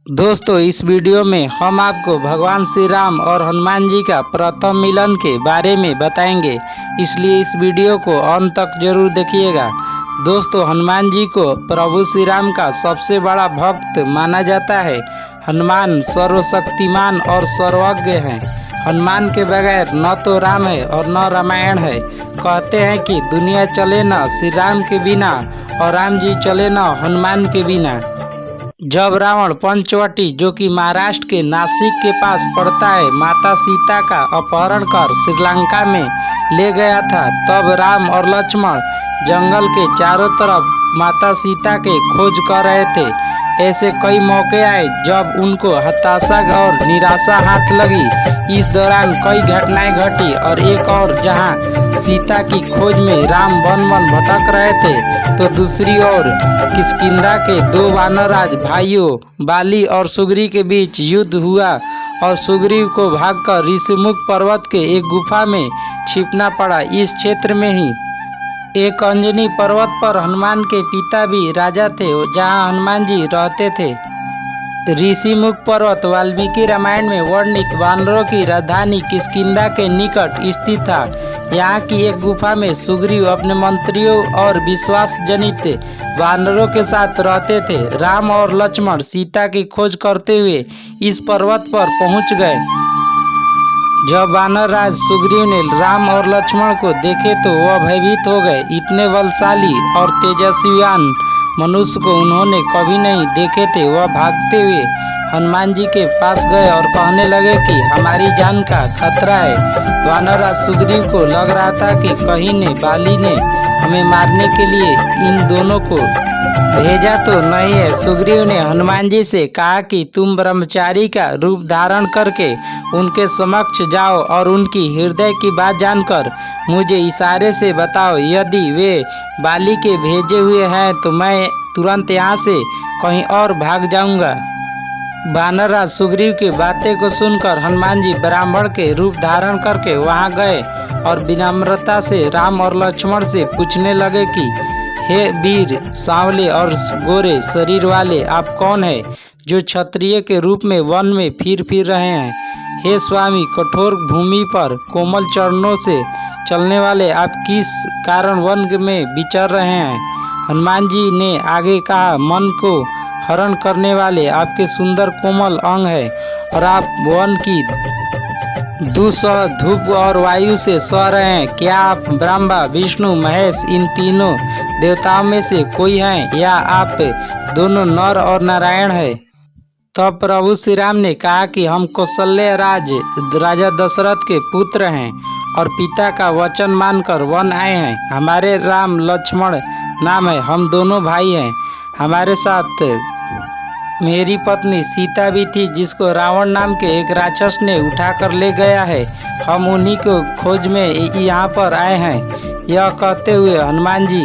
दोस्तों, इस वीडियो में हम आपको भगवान श्री राम और हनुमान जी का प्रथम मिलन के बारे में बताएंगे, इसलिए इस वीडियो को अंत तक जरूर देखिएगा। दोस्तों, हनुमान जी को प्रभु श्री राम का सबसे बड़ा भक्त माना जाता है। हनुमान सर्वशक्तिमान और सर्वज्ञ हैं। हनुमान के बगैर न तो राम है और न रामायण है। कहते हैं कि दुनिया चले न श्री राम के बिना और राम जी चले न हनुमान के बिना। जब रावण पंचवटी, जो कि महाराष्ट्र के नासिक के पास पड़ता है, माता सीता का अपहरण कर श्रीलंका में ले गया था, तब राम और लक्ष्मण जंगल के चारों तरफ माता सीता के खोज कर रहे थे। ऐसे कई मौके आए जब उनको हताशा और निराशा हाथ लगी। इस दौरान कई घटनाएं घटी और एक और जहां सीता की खोज में राम वन वन भटक रहे थे, तो दूसरी ओर किष्किंधा के दो वानरराज भाइयों बाली और सुग्रीव के बीच युद्ध हुआ और सुग्रीव को भागकर ऋषिमुख पर्वत के एक गुफा में छिपना पड़ा। इस क्षेत्र में ही एक अंजनी पर्वत पर हनुमान के पिता भी राजा थे, जहां हनुमान जी रहते थे। ऋषिमुख पर्वत वाल्मीकि रामायण में वर्णित वानरों की राजधानी किष्किंधा के निकट स्थित था। यहाँ की एक गुफा में सुग्रीव अपने मंत्रियों और विश्वास जनित वानरों के साथ रहते थे। राम और लक्ष्मण सीता की खोज करते हुए इस पर्वत पर पहुँच गए। जब वानर राज सुग्रीव ने राम और लक्ष्मण को देखे तो वह भयभीत हो गए। इतने बलशाली और तेजस्वीवान मनुष्य को उन्होंने कभी नहीं देखे थे। वह भागते हुए हनुमान जी के पास गए और कहने लगे कि हमारी जान का खतरा है। वानर राज सुग्रीव को लग रहा था कि कहीं ने बाली ने हमें मारने के लिए इन दोनों को भेजा तो नहीं है। सुग्रीव ने हनुमान जी से कहा कि तुम ब्रह्मचारी का रूप धारण करके उनके समक्ष जाओ और उनकी हृदय की बात जानकर मुझे इशारे से बताओ। यदि वे बाली के भेजे हुए हैं तो मैं तुरंत यहाँ से कहीं और भाग जाऊंगा। वानरराज सुग्रीव की बातें को सुनकर हनुमान जी ब्राह्मण के रूप धारण करके वहां गए और विनम्रता से राम और लक्ष्मण से पूछने लगे कि हे वीर, सांवले और गोरे शरीर वाले, आप कौन हैं जो क्षत्रिय के रूप में वन में फिर रहे हैं? हे स्वामी, कठोर भूमि पर कोमल चरणों से चलने वाले आप किस कारण वन में विचर रहे हैं? हनुमान जी ने आगे कहा, मन को हरण करने वाले आपके सुंदर कोमल अंग है और आप वन की दुसह धूप और वायु से सह रहे हैं। क्या आप ब्रह्मा, विष्णु, महेश इन तीनों देवताओं में से कोई हैं, या आप दोनों नर और नारायण है? तब प्रभु श्री राम ने कहा कि हम कौशल्य राजा दशरथ के पुत्र हैं और पिता का वचन मानकर वन आए हैं। हमारे राम लक्ष्मण नाम है, हम दोनों भाई हैं। हमारे साथ मेरी पत्नी सीता भी थी, जिसको रावण नाम के एक राक्षस ने उठाकर ले गया है। हम उन्हीं को खोज में यहाँ पर आए हैं। यह कहते हुए हनुमान जी